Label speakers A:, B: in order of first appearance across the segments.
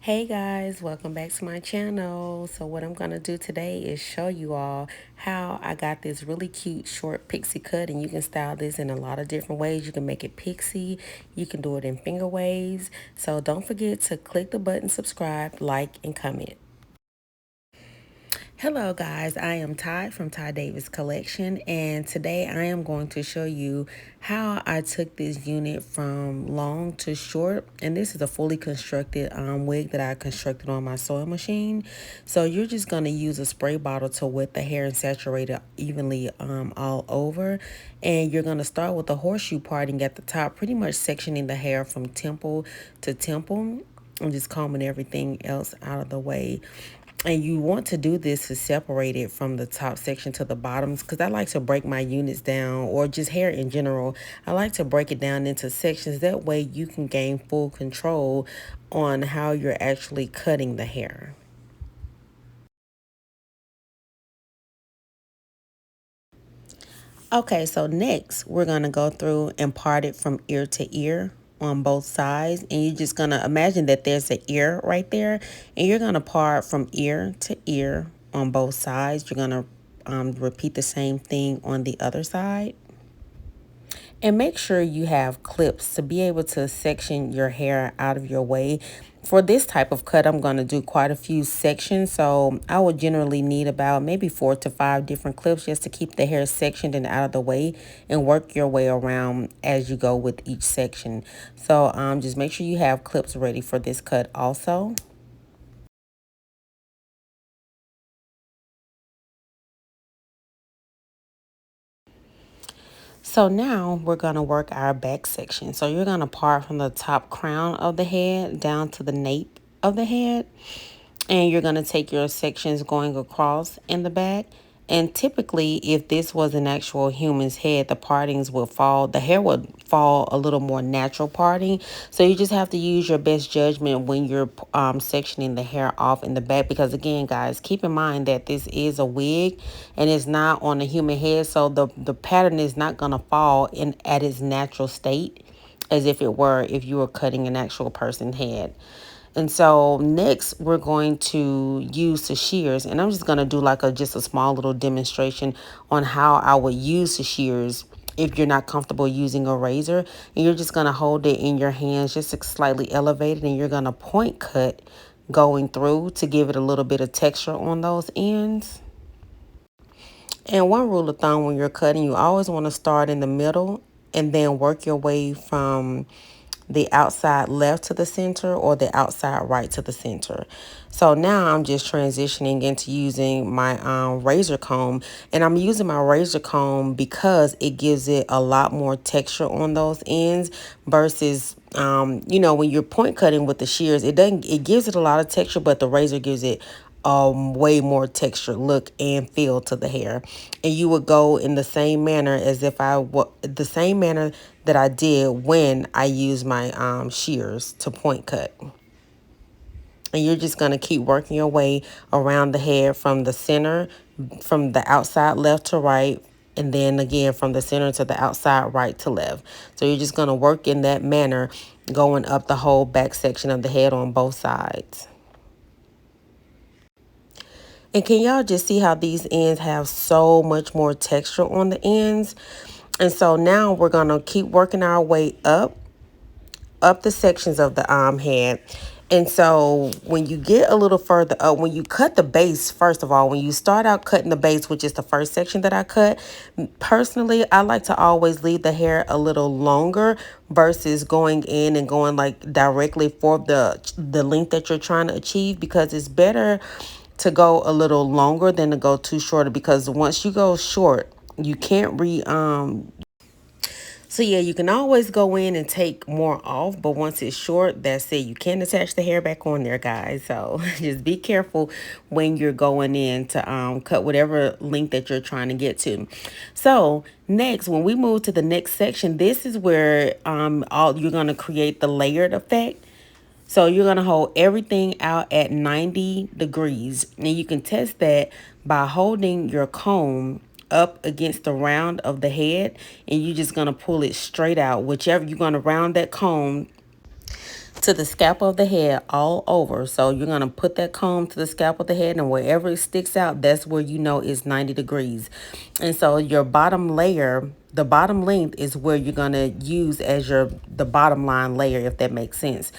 A: Hey guys, welcome back to my channel. So what I'm going to do today is show you all how I got this really cute short pixie cut, and you can style this in a lot of different ways. You can make it pixie, you can do it in finger waves. So don't forget to click the button, subscribe, like, and comment. Hello guys, I am Ty from Ty Davis Collection, and today I am going to show you how I took this unit from long to short. And this is a fully constructed wig that I constructed on my sewing machine. So you're just going to use a spray bottle to wet the hair and saturate it evenly all over. And you're going to start with the horseshoe parting at the top, pretty much sectioning the hair from temple to temple and just combing everything else out of the way. And you want to do this to separate it from the top section to the bottoms, because I like to break my units down, or just hair in general. I like to break it down into sections. That way you can gain full control on how you're actually cutting the hair. Okay, so next we're going to go through and part it from ear to ear on both sides. And you're just going to imagine that there's an ear right there. And you're going to part from ear to ear on both sides. You're going to repeat the same thing on the other side. And make sure you have clips to be able to section your hair out of your way. For this type of cut, I'm going to do quite a few sections. So I would generally need about maybe 4 to 5 different clips just to keep the hair sectioned and out of the way, and work your way around as you go with each section. So just make sure you have clips ready for this cut also. So now we're going to work our back section. So you're going to part from the top crown of the head down to the nape of the head. And you're going to take your sections going across in the back. And typically, if this was an actual human's head, the partings would fall, the hair would fall a little more natural parting. So you just have to use your best judgment when you're sectioning the hair off in the back. Because again, guys, keep in mind that this is a wig and it's not on a human head. So the pattern is not going to fall in at its natural state as if it were if you were cutting an actual person's head. And so next we're going to use the shears, and I'm just going to do like just a small little demonstration on how I would use the shears if you're not comfortable using a razor. And you're just going to hold it in your hands just slightly elevated, and you're going to point cut going through to give it a little bit of texture on those ends. And one rule of thumb when you're cutting, you always want to start in the middle and then work your way from the outside left to the center or the outside right to the center. So now I'm just transitioning into using my razor comb, and I'm using my razor comb because it gives it a lot more texture on those ends versus when you're point cutting with the shears, it gives it a lot of texture, but the razor gives it way more texture, look, and feel to the hair. And you would go in the same manner as if the same manner that I did when I used my shears to point cut. And you're just going to keep working your way around the head from the center, from the outside left to right, and then again from the center to the outside right to left. So you're just going to work in that manner, going up the whole back section of the head on both sides. And can y'all just see how these ends have so much more texture on the ends? And so now we're going to keep working our way up the sections of the head. And so when you get a little further up, when you cut the base, first of all, when you start out cutting the base, which is the first section that I cut, personally, I like to always leave the hair a little longer versus going in and going like directly for the length that you're trying to achieve, because it's better to go a little longer than to go too short, because once you go short, you can't so yeah, you can always go in and take more off, but once it's short, that's it. You can't attach the hair back on there, guys. So just be careful when you're going in to cut whatever length that you're trying to get to. So next, when we move to the next section, this is where all you're gonna create the layered effect. So you're going to hold everything out at 90 degrees. And you can test that by holding your comb up against the round of the head. And you're just going to pull it straight out. Whichever you're going to round that comb. to the scalp of the head all over. So you're going to put that comb to the scalp of the head, and wherever it sticks out, that's where you know it's 90 degrees. And so your bottom layer, the bottom length, is where you're going to use as the bottom line layer, if that makes sense.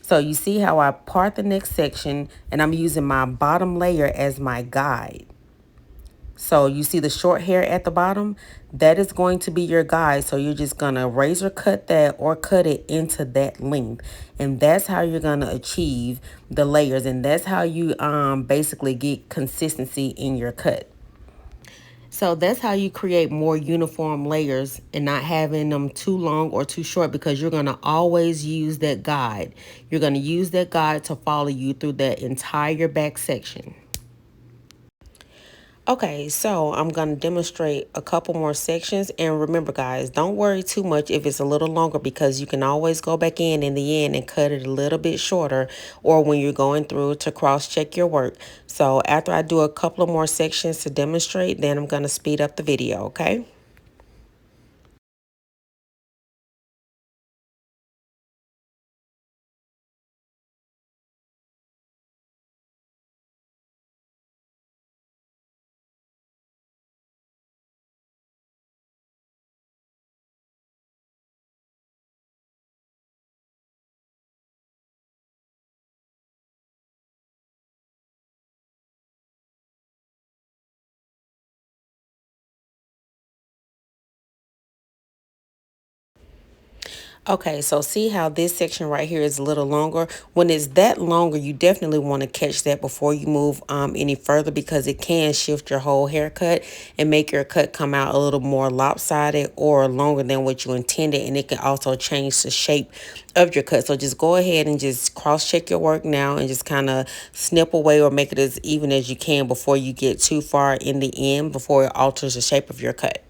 A: So you see how I part the next section, and I'm using my bottom layer as my guide. So you see the short hair at the bottom, that is going to be your guide. So you're just going to razor cut that or cut it into that length. And that's how you're going to achieve the layers. And that's how you basically get consistency in your cut. So that's how you create more uniform layers and not having them too long or too short, because you're going to always use that guide. You're going to use that guide to follow you through that entire back section. Okay, so I'm going to demonstrate a couple more sections. And remember, guys, don't worry too much if it's a little longer, because you can always go back in the end and cut it a little bit shorter, or when you're going through to cross-check your work. So after I do a couple of more sections to demonstrate, then I'm going to speed up the video, okay? Okay, so see how this section right here is a little longer. When it's that longer, you definitely want to catch that before you move any further, because it can shift your whole haircut and make your cut come out a little more lopsided or longer than what you intended. And it can also change the shape of your cut. So just go ahead and just cross-check your work now and just kind of snip away or make it as even as you can before you get too far in the end, before it alters the shape of your cut.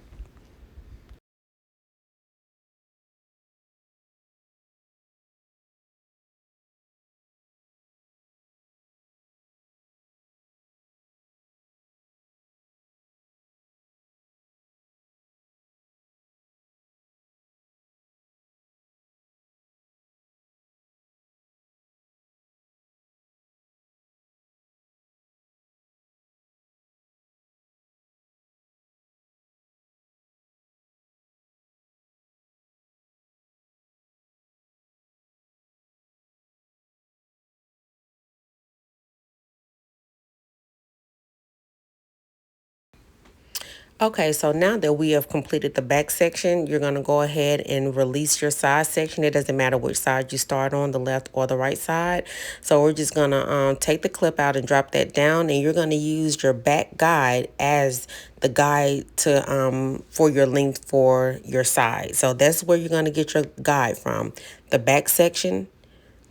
A: Okay, so now that we have completed the back section, you're going to go ahead and release your side section. It doesn't matter which side you start on, the left or the right side. So we're just going to take the clip out and drop that down, and you're going to use your back guide as the guide to for your length for your side. So that's where you're going to get your guide from, the back section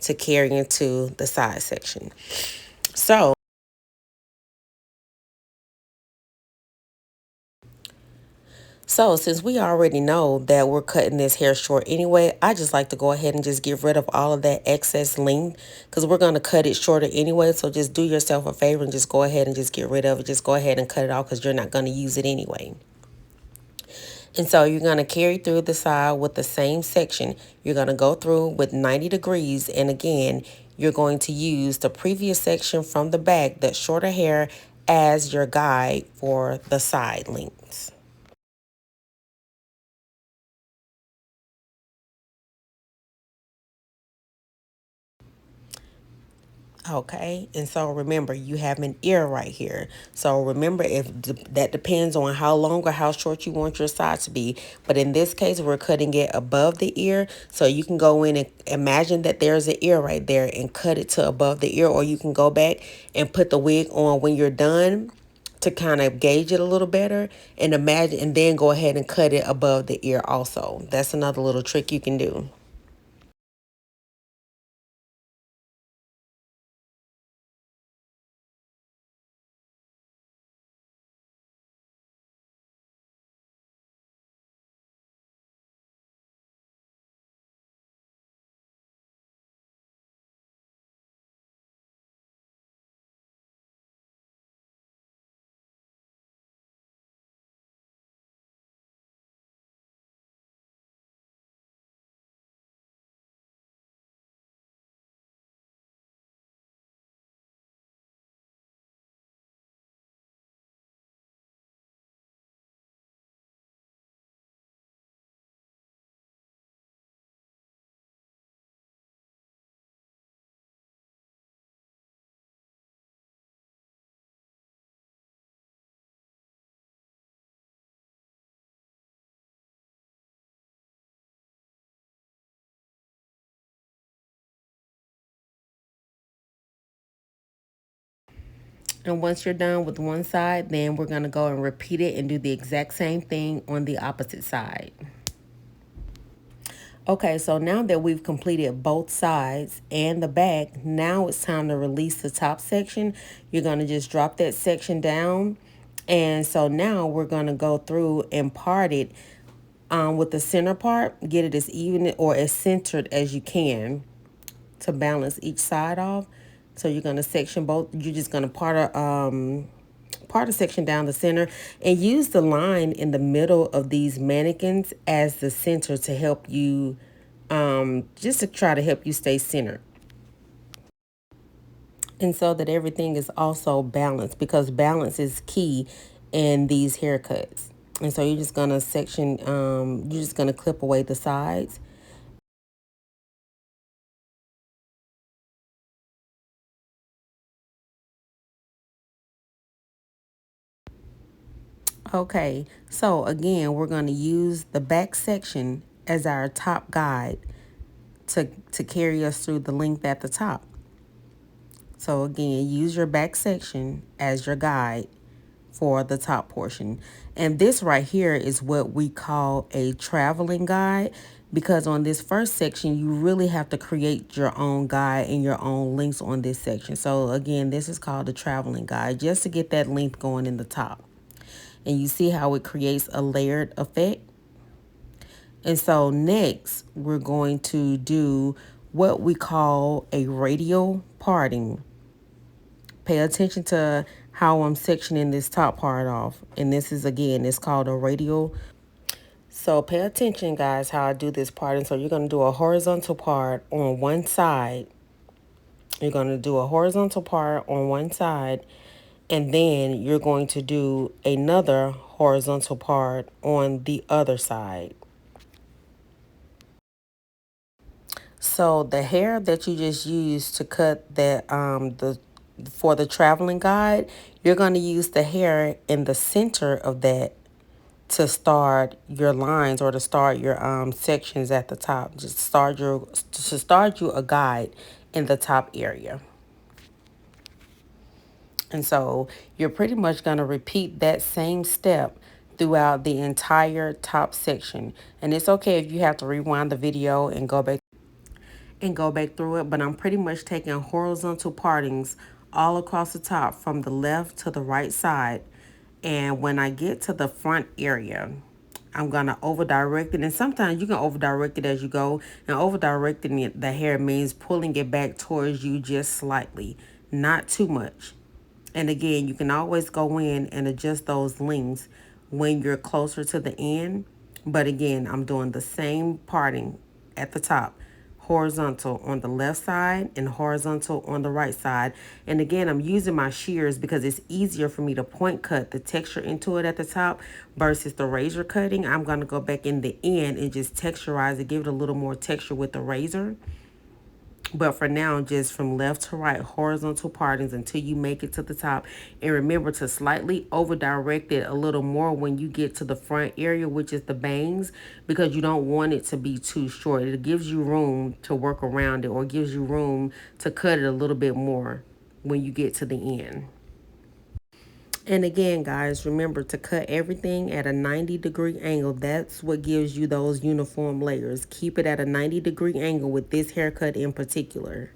A: to carry into the side section. So since we already know that we're cutting this hair short anyway, I just like to go ahead and just get rid of all of that excess length, because we're going to cut it shorter anyway. So just do yourself a favor and just go ahead and just get rid of it. Just go ahead and cut it off, because you're not going to use it anyway. And so you're going to carry through the side with the same section. You're going to go through with 90 degrees. And again, you're going to use the previous section from the back, that shorter hair, as your guide for the side lengths. Okay, and so remember, you have an ear right here. So remember, if that depends on how long or how short you want your side to be. But in this case, we're cutting it above the ear. So you can go in and imagine that there's an ear right there and cut it to above the ear. Or you can go back and put the wig on when you're done to kind of gauge it a little better, and imagine, and then go ahead and cut it above the ear also. That's another little trick you can do. And once you're done with one side, then we're going to go and repeat it and do the exact same thing on the opposite side. Okay, so now that we've completed both sides and the back, now it's time to release the top section. You're going to just drop that section down. And so now we're going to go through and part it with the center part. Get it as even or as centered as you can to balance each side off. So you're going to section both. You're just going to part a section down the center and use the line in the middle of these mannequins as the center to help you just to try to help you stay centered, and so that everything is also balanced, because balance is key in these haircuts. And so you're just gonna you're just gonna clip away the sides. Okay, so again, we're gonna use the back section as our top guide to carry us through the length at the top. So again, use your back section as your guide for the top portion. And this right here is what we call a traveling guide, because on this first section, you really have to create your own guide and your own links on this section. So again, this is called the traveling guide, just to get that length going in the top. And you see how it creates a layered effect. And so next, we're going to do what we call a radial parting. Pay attention to how I'm sectioning this top part off. And this is, again, it's called a radial. So pay attention, guys, how I do this part. And so you're going to do a horizontal part on one side. You're going to do a horizontal part on one side. And then you're going to do another horizontal part on the other side. So the hair that you just used to cut that the for the traveling guide, you're going to use the hair in the center of that to start your lines, or to start your sections at the top. Just start you a guide in the top area. And so you're pretty much going to repeat that same step throughout the entire top section. And it's okay if you have to rewind the video and go back through it, but I'm pretty much taking horizontal partings all across the top from the left to the right side. And when I get to the front area, I'm gonna over direct it. And sometimes you can over direct it as you go. And over directing it, the hair means pulling it back towards you just slightly, not too much. And again, you can always go in and adjust those lengths when you're closer to the end. But again, I'm doing the same parting at the top, horizontal on the left side and horizontal on the right side. And again, I'm using my shears because it's easier for me to point cut the texture into it at the top versus the razor cutting. I'm going to go back in the end and just texturize it, give it a little more texture with the razor. But for now, just from left to right, horizontal partings until you make it to the top. And remember to slightly over direct it a little more when you get to the front area, which is the bangs, because you don't want it to be too short. It gives you room to work around it, or gives you room to cut it a little bit more when you get to the end. And again, guys, remember to cut everything at a 90-degree angle. That's what gives you those uniform layers. Keep it at a 90-degree angle with this haircut in particular.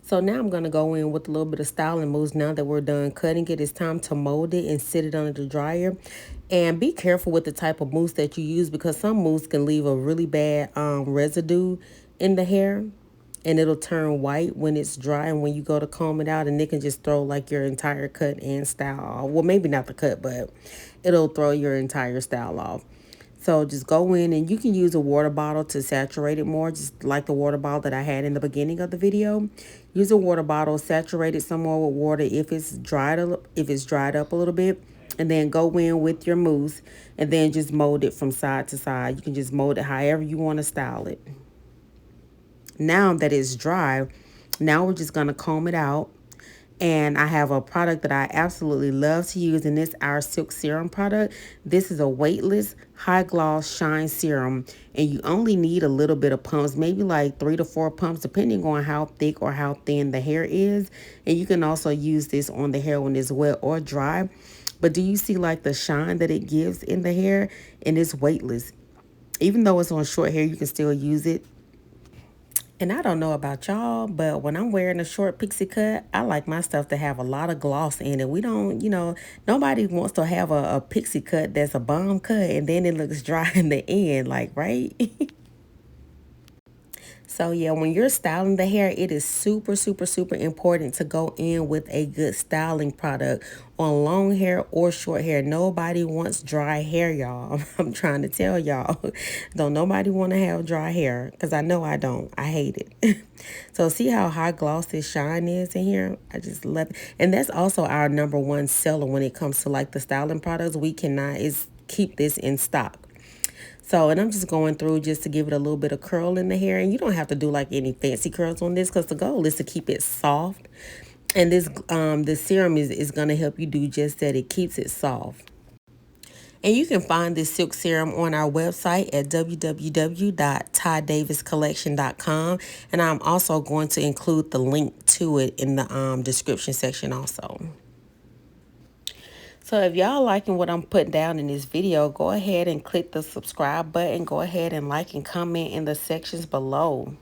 A: So now I'm going to go in with a little bit of styling mousse. Now that we're done cutting it, it's time to mold it and sit it under the dryer. And be careful with the type of mousse that you use, because some mousse can leave a really bad residue in the hair. And it'll turn white when it's dry, and when you go to comb it out, and it can just throw like your entire cut and style off. Well, maybe not the cut, but it'll throw your entire style off. So just go in, and you can use a water bottle to saturate it more, just like the water bottle that I had in the beginning of the video. Use a water bottle, saturate it some more with water if it's dried up a little bit, and then go in with your mousse, and then just mold it from side to side. You can just mold it however you want to style it. Now that it's dry, now we're just going to comb it out. And I have a product that I absolutely love to use, and it's our Silk Serum product. This is a weightless, high gloss shine serum, and you only need a little bit of pumps, maybe like 3 to 4 pumps, depending on how thick or how thin the hair is. And you can also use this on the hair when it's wet or dry. But do you see like the shine that it gives in the hair? And it's weightless. Even though it's on short hair, you can still use it. And I don't know about y'all, but when I'm wearing a short pixie cut, I like my stuff to have a lot of gloss in it. We don't, nobody wants to have a pixie cut that's a bomb cut and then it looks dry in the end, like, right? So yeah, when you're styling the hair, it is super, super, super important to go in with a good styling product on long hair or short hair. Nobody wants dry hair, y'all. I'm trying to tell y'all. Don't nobody want to have dry hair, because I know I don't. I hate it. So see how high gloss this shine is in here? I just love it. And that's also our #1 seller when it comes to like the styling products. We cannot keep this in stock. So, and I'm just going through just to give it a little bit of curl in the hair. And you don't have to do like any fancy curls on this, because the goal is to keep it soft. And this serum is going to help you do just that. It keeps it soft. And you can find this silk serum on our website at www.tydaviscollection.com. And I'm also going to include the link to it in the description section also. So if y'all liking what I'm putting down in this video, go ahead and click the subscribe button. Go ahead and like and comment in the sections below.